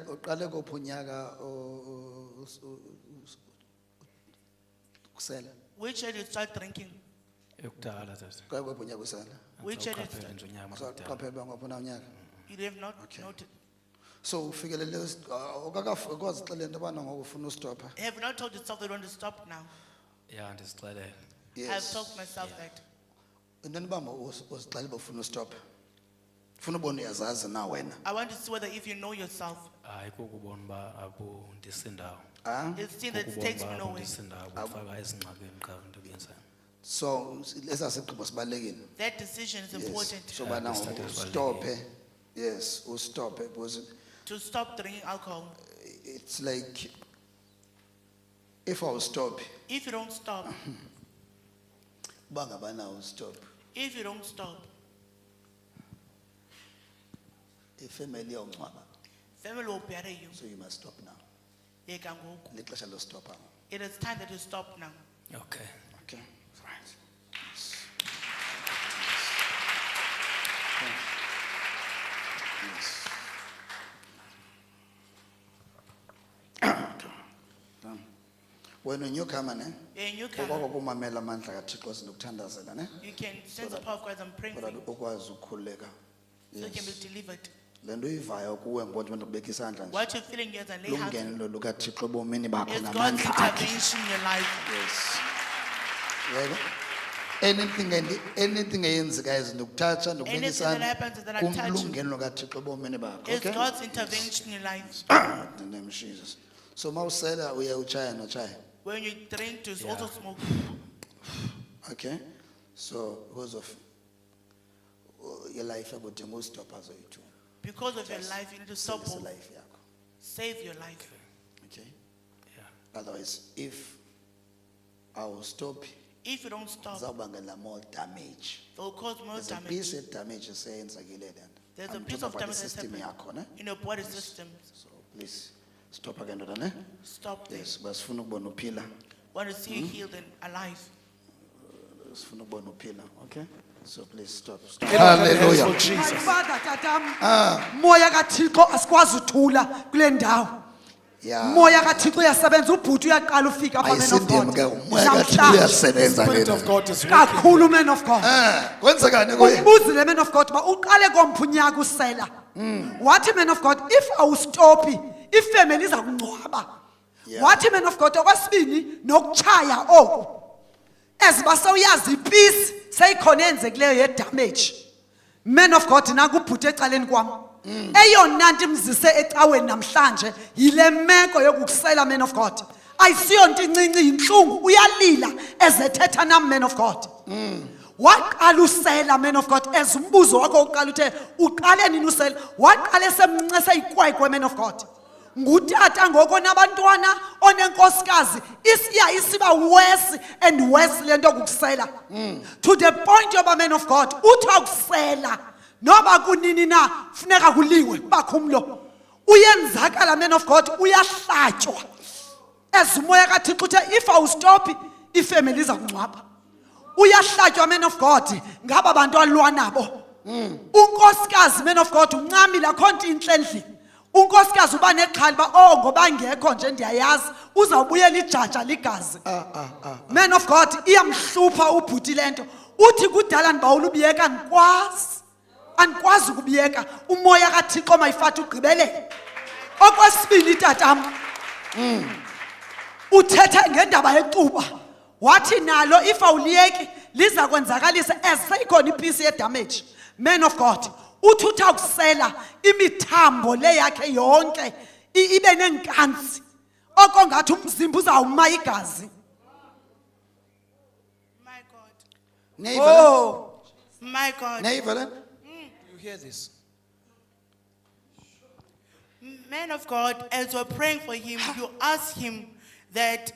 Uqale kuphi unyaka ukusela? Which year did you start drinking? Ekudala tata. Uqale kuphi unyaka usela? Which year did you Awuqaphele start? nje unyaka So makudala. qaphela ngapha unyaka. You have not Okay. noted. So ufikelele ukazixelela into abana ngoku ufuna ustopha. I have not told yourself that you want to stop now. Yeah, ndisixelele. I have Yes. told myself that. Intoni bamba uzixelela uba ufuna ustopha? Ufuna ubona uyazazi na wena? I want to see whether if you know yourself. Hayi kukubona uba abundisi ndawo. Ah? It's still that it Kukubona takes uba me nowhere. abundisi ndawo kufaka ezingxakini qha into ebiyenzayo. So lesasigqibo sibalekile. That decision is Yes. important. So bana Istatute ustophe. Yes, ustophe because To stop drinking alcohol. it's like if I will stop, If you don't stop, bangabana will stop. if you don't stop, Ifamily yongcwaba. family will bury you. So you must stop now. Yeka ngoku. Lexesha lo stop. It is time that you stop now. Okay. Okay. Right. Yes. Yes. When a newcomer, ne? You're a newcomer. Kumamela amandla kaThixo sinokuthandazela, ne? You can sense the power of God and praying for Kodwa you ukwazi ukukhululeka. so you can be Yes. delivered. Le nto uyivayo kuwe ngonje umuntu ubeka isandla nje. What you're feeling here is a lay hands. Lumngenelo lukaThixo ebomini bakho It's God's namandla akhe. intervention in your life. Yes. Yebo. Anything eyenzekayo izinokuthatha Anything that nokubekisana happens is that I touch you. kumlungelo kaThixo ebomini bakho. It's Okay? God's intervention in your life. In the name of Jesus. So mawusela uye uchaya nochaya. When you drink, to also smoke. Okay? So because of your life yakudinga uzistopha zoyi-2. Because of your life, you need to stop Save or life yakho. save your life. Okay? Yeah. Otherwise, if I will stop, If you don't stop, zawubangela more damage. it will cause more There's a damage. piece of damage eseyenzekile le nto. There's a I'm piece talking of about damage the that's system happened yakho, ne? in your body system. So please stop again, ndoda, ne? Stop there. Yes, basifuna ukubona uphila. Want to see you healed and alive. Sifuna ukubona uphila, okay? So please stop. Hallelujah. My father tatam. Moya kaThixo asikwazi uthula kule ndawo. Yeah. Moya kaThixo uyasebenza ubhuti uyaqala ufika apha man of Ayisindimi God. ke umoya kaThixo Namhlanje. uyasebenza Spirit ke. of God is working. Kakhulu man of God. Kwenzekani kuye? Umbuzile man of God ba uqale komphi unyaka usela. Wathi man of God if awustopi ifamily iza kungcwaba. Yeah. Wathi man of God okwesibini nokuchaya oku. Eziba sewuyazi ipeace seyikhona enzekileyo ye damage. Man of God nakubhuthe ecaleni kwami. Eyona nto imzise ecaweni namhlanje yile meko yokukusela man of God. Ayisiyo nto incinci inhlungu uyalila ezethetha nam man of God. Waqala usela man of God ezumbuzo wakho uqala uthe uqale nini usela waqala esemncese ikwekwe man of God. Ngutata ngoko nabantwana onenkosikazi isiya isiba worse and worse lento kukusela to the point yoba man of God uthi akusela noba kunini na funeka kuliwe bakhumlo uyenzakala man of God uyahlatywa ezimoya kaThixo uthe if awustop ifamily iza kungcwaba uyahlatywa man of God ngaba abantu alwa nabo unkosikazi man of God uncamile akho nto inhle endlini unkosikazi uba nexhala ba ngoba ngekho nje ndiyayazi uzawubuyela ijaja ligazi man of God iyamhlupha ubhuti lento uthi kudala ndibawula ubiyeka andikwazi ukubiyeka umoya kaThixo mayifathi ugqibelele okwesibini tatam uthethe ngendaba yecuba wathi nalo if awuliyeki liza kwenzakalisa eseyikhona ipiece ye damage man of God uthutha ukusela imithambo le yakhe yonke ibe nenkansi okongathi umzimba uzawuma igazi. My God. Neighbor. My God. Neighbor. You hear this? Man of God, as we're praying for him, you ask him that,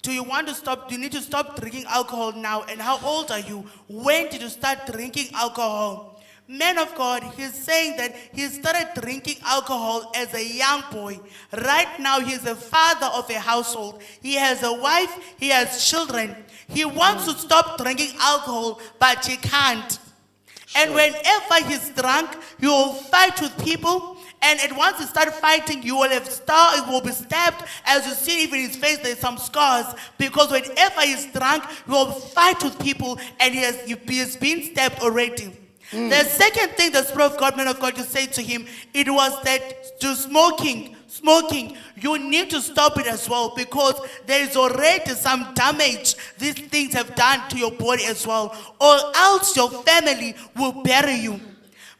do you want to stop? Do you need to stop drinking alcohol now? And how old are you? When did you start drinking alcohol? Man of God, he's saying that he started drinking alcohol as a young boy. Right now, he's a father of a household. He has a wife, he has children. He wants to stop drinking alcohol, but he can't. And whenever he's drunk, he will fight with people. And at once he starts fighting, you will be stabbed. As you see, even in his face, there's some scars. Because whenever he's drunk, he will fight with people, and he has been stabbed already. The second thing the Spirit of God, man of God, to say to him, it was that to smoking, you need to stop it as well, because there is already some damage these things have done to your body as well, or else your family will bury you.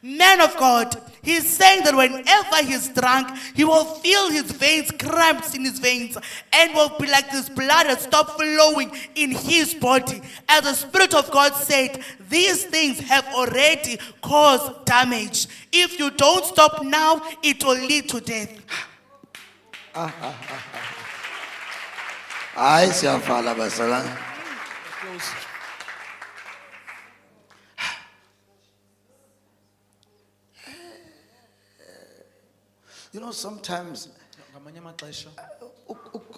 Man of God, he's saying that whenever he's drunk, he will feel his veins, cramps in his veins, and will be like this blood has stopped flowing in his body. As the Spirit of God said, these things have already caused damage. If you don't stop now, it will lead to death. Hayi siyavala basala. You know, sometimes Ngamanye amaxesha,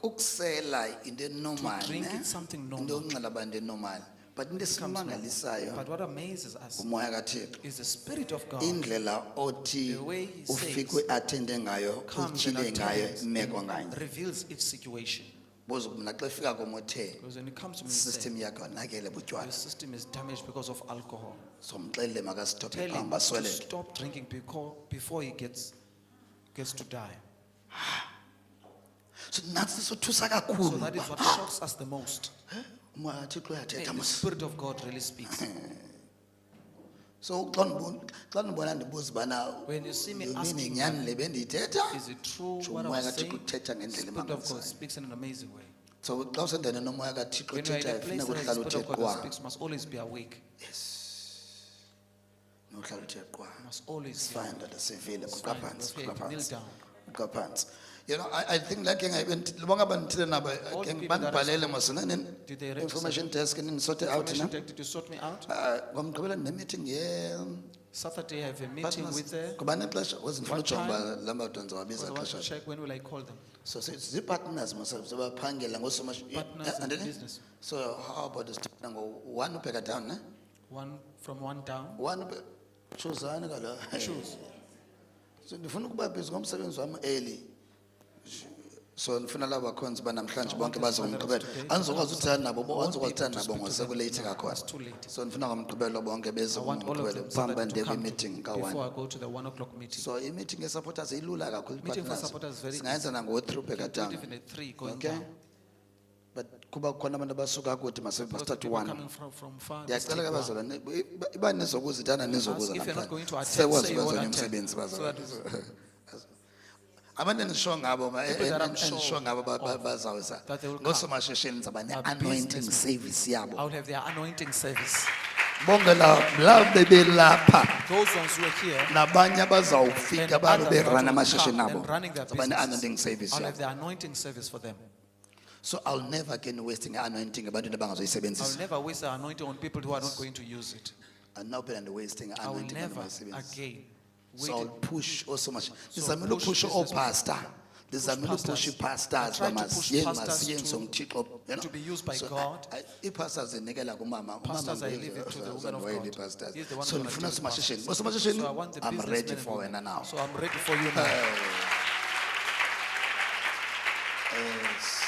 ukusela into normal, to drink is something normal. into onxilaba into normal, but into esimangalisayo But what amazes us umoya kaThixo is the Spirit of God indlela othi The way he ufike says, attende ngayo comes and uthile ngayo attends imeko nganye reveals each situation. bozo mina xa efika komothe Because when it comes to me, system yakho nakele your butywala system is damaged because of alcohol. somxelele makasitophe Tell him phamba to sweleke stop drinking before he gets to die. so natsi sothusa So kakhulu that is what shocks us the most. umoya kaThixo Hey, uyathetha the mos Spirit of God really speaks. so xa ndibona ndibuza ubana When you see me yomini asking, nyani le bendiyithetha is it true Nje what I umoya was saying? kaThixo uthetha The ngendlela Spirit of God emangalisayo speaks in an amazing way. so xa usendene nomoya kaThixo When you are in uthethayo a place funeka where the uhlale Spirit uthe of God qwa speaks, must always be awake. nohlala uthe qwa Must always it's be fine awake. that sivile It's kuqa fine, phansi okay, kuqa kneel phansi down. kuqa phansi you know I think like bonke abandithile nabo All the people that bandibhalele mos nini Did they register? information desk nisorte out Information na deck, did you sort me out? ngomgqibelo ndine-meeting Saturday I have a meeting with the. kuba nexesha wezindifuna What ujonga time? uba la madoda ndizawabiza I want to xesha check when will I call them. so zii-partners masabaphangela Partners in business. so how about starting ngo-1 ubheka down ne One from one down. 1 chuzani kalo Choose. so ndifuna ukuba bhizi ngomsebenzi wami early so ndifuna laba bakhonzi banamhlanje bonke baze ngomgqibelo andizokwazi uthanda nabo andizokwazi uthanda nabo ngosekulate kakhona It's too late. so ndifuna ngomgqibelo bonke beze I want all of ngomgqibelo them so phambi that to bandebe come i-meeting before ka-1 I go to the 1 o'clock meeting. so i-meeting ye-supporters ilula kakhulu Meeting for i-partners. supporters is very Singayenza nango-3 ubheka Do it down even at 3 going okay down. but kuba kukhona abantu abasuka kude Because the masebastart people 1 coming from far. they ndiyacela take ke one. bazalwane iba nizokuzithanda Ask nizokuza if you're not going to namhlanje attend, sekwazi say you won't bazanye attend. umsebenzi So bazalwane that abantu endisho ngabo People that I'm sure endisho ngabo of, bazawuza that they will come. ngoosomashishini ndizaba Our ne-anointing business. service I yabo would have their anointing service. bonke la bebelapha Those ones who are here. nabanye And abazawufika babe others that berana will amashishini come abo and running their ndizaba ne-anointing businesses. service I'll yabo have the anointing service for them. so I'll never again wasting anointing ebantwini I'll abangazoyisebenzisa never waste the anointing on people who are not going to use it. andinawuphela ndiwasting I will anointing never abangazoyisebenzisa again so I'll wait. push also much So ndizamele push upusha business oopastor ndizamele pastors. upusha ii-pastors I try to push pastors masiyenze uMthixo to be used by God. ii-pastors zinikela kumama Pastors, I leave it to the woman of God. pastors He's the one so who's ndifuna gonna deal with somashishini pastors. osomashishini So I want the I'm businessmen ready and for women. wena now So I'm ready for you now. Yes.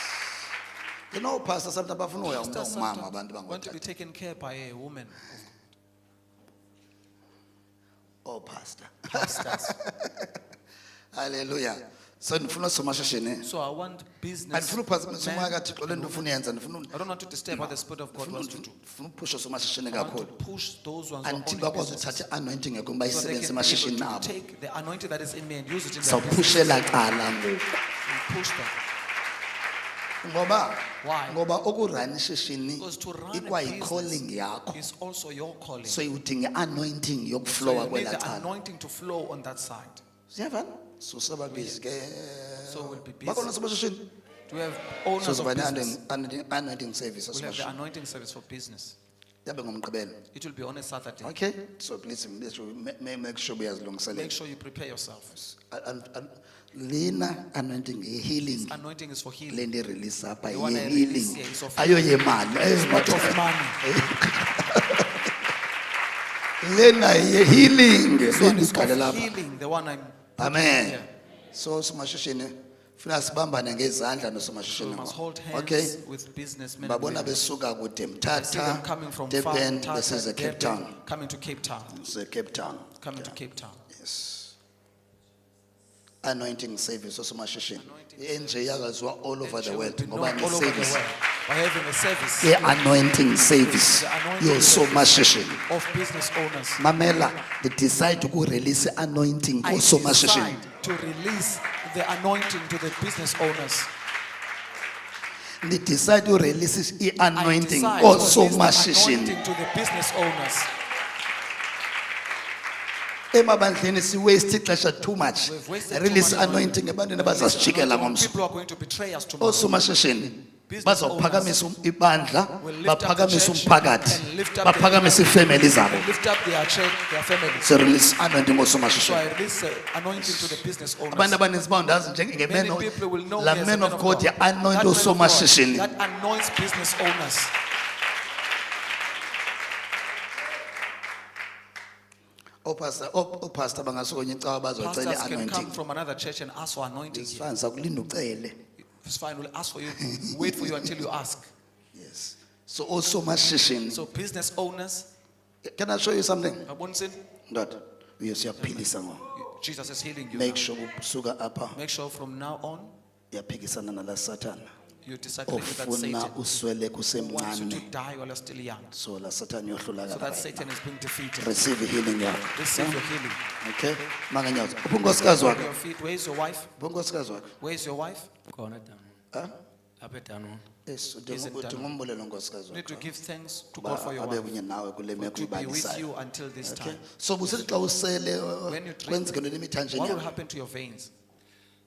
You know pastor sometimes bafuna uya umntu Pastors ongumama sometimes abantu want to be bangotata taken care by a woman. oh pastor Pastors. hallelujah so ndifuna somashishini So I want business. andifuna uphazamisa umoya men kaThixo le and nto ufuna women. uyenza ndifuna I don't want to disturb what the Spirit of God wants to do. ndifuna upusha somashishini I want to kakhulu push those ones who are until owning bakwazi businesses. uthatha i-anointing yakho So they bayisebenzise can be emashishini able to abo take the anointing that is in me and use it in their business. sawuphushela cala ngoku And push them. ngoba Why? ngoba ukurana ishishini Because to run a ikwayi-calling business yakho is also your calling. so udinga i-anointing So yokuflowa you need kwela the cala anointing to flow on that side. siyavana so sababhizi ke So we'll be busy. bakhona somashishini Do we have so owners of siba business? ne-anointing service We'll have the somashishini anointing service for business. yabe ngomgqibelo It will be on a Saturday. okay so please make sure Make uyazilungiselela sure you prepare yourself. lena anointing healing Anointing is for le healing. nto irelease apha The one I healing release here is of ayoyemali Not of money. lena ye healing This one is bendiqale of lapha. healing, the one I'm putting Amen. here. So somashishini funa sibambane ngezandla So nosomashishini. we must hold hands Okay. with businessmen and Babona women. besuka kude I see them Mthatha, coming from far, Durban, Tata, this is a Cape Durban, Town. coming to Cape Town, It's a Cape Town. coming to Cape Town. Yes. Anointing service osomashishini. NJ yakazwa all over the She will world be known ngoba all over the service. world by having a service The anointing service. The anointing Yosomashishini. of business owners. Mamela, they decide to go release the anointing I osomashishini. decide to release the anointing to the business owners. They decide to release the I anointing decide to release the osomashishini. anointing to the business owners. Emabandleni si waste ixesha too much. We've wasted too Release much money. anointing ebantwini abazasijikela ngomso. People are going to betray us tomorrow. Osomashishini Business bazawuphakamisa ibandla, will lift up the baphakamise church umphakathi, and lift up the baphakamise ifamily zabo. and lift up their church, their families. So release anointing So osomashishini. I release anointing to the business Abantu owners. abaninzi bandazi njenge Many man people will know la me as a man man of God ya That anoint man of God osomashishini. that anoints business owners. Opastor bangasukonye icawa bazocela Pastors can come anointing. from another church and ask for anointing. It's fine, sakulinda ucele. It's fine, we'll ask for you. Wait for you until you ask. Yes. So osomashishini. So business owners, Can I show you something? Abonsin, Dot. Uyaphikisana ngo. Jesus is healing you. Make now. sure usuka apha Make sure from now on yaphikisana nala Satan. you disagree with that Ofuna Satan uswele who wants you to kusemncane. die while you're still young. So la Satan yohlula So that ka. Satan is being defeated. Receive healing yakho. Receive your healing. Okay? Manganyazo. Uphungosikazi On wakho. your feet. Where's your wife? Uphungosikazi wakho. Where's your wife? Khona Danu. Huh? Lapha eDanu. Yes, Is it done? udingumbulelo ngosikazi You need to wakho. give thanks to God for your Abe wife. kunye nawe kule For meko to be with you ibalisayo. until this Okay? time. So busithi xa usele When you drink, kwenzeke le mithanjeni what will yakho. happen to your veins?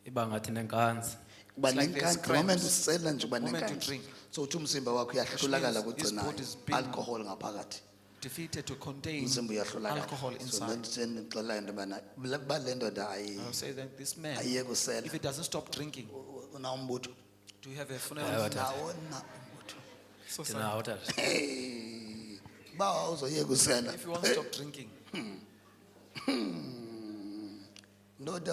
Iba ngathi nenkanzi. Uba It's like there's nenkani, the moment cramps. usela nje uba Moment you nenkani. drink. So uthi umzimba wakho uyahlulakala Which means his kugcina body's been- alcohol ngaphakathi. Defeated to contain Umzimba uyahlulakala. alcohol So inside. ndixela into yobana le ndoda I'll say that this man, ayiyeke usela. if he doesn't stop drinking, Unawo do you have a funeral? Hayi, Tata. Nawo na umbutho. So sorry. Ndinawo tata. Hey, ba uzoyeka usela. If you want to stop drinking, Ndoda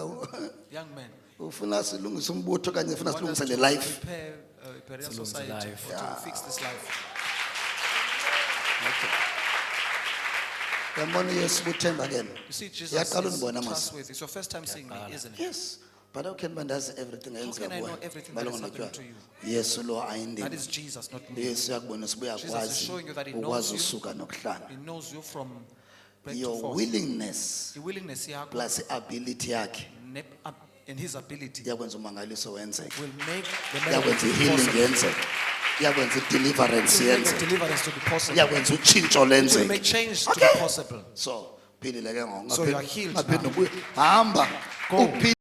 young man, ufuna silungise umbutho kanye ufuna want us silungise to le life. repair a Silungise society life. or to fix this life. Yabona Yesu buthemba ke. You see, Jesus Yaqala is undibona mos. trustworthy. It's your first time seeing me, isn't it? Yes. But how can bandazi everything How eyenzeka can I know kuwe? everything that is Balonga happening notywala. to you? Yesu lo That ayindini. is Jesus, not me. Yesu yakubonisa uba Jesus is uyakwazi showing you that he knows ukwazi you. usuka nokuhlala. He knows you from back to Your forth. willingness The willingness yakho plus ability yakhe and his ability yakwenza umangaliso wenzeke. will make the Yakwenza miracle healing possible. yenzeke. Yakwenza deliverance It will make the yenzeke. deliverance to be possible. Yakwenza utshintsho It will make lenzeke. change to Okay. be possible. So philile ke ngoku. So you are healed Ngaphinde now. ubuye. Hamba. Go. Uphile.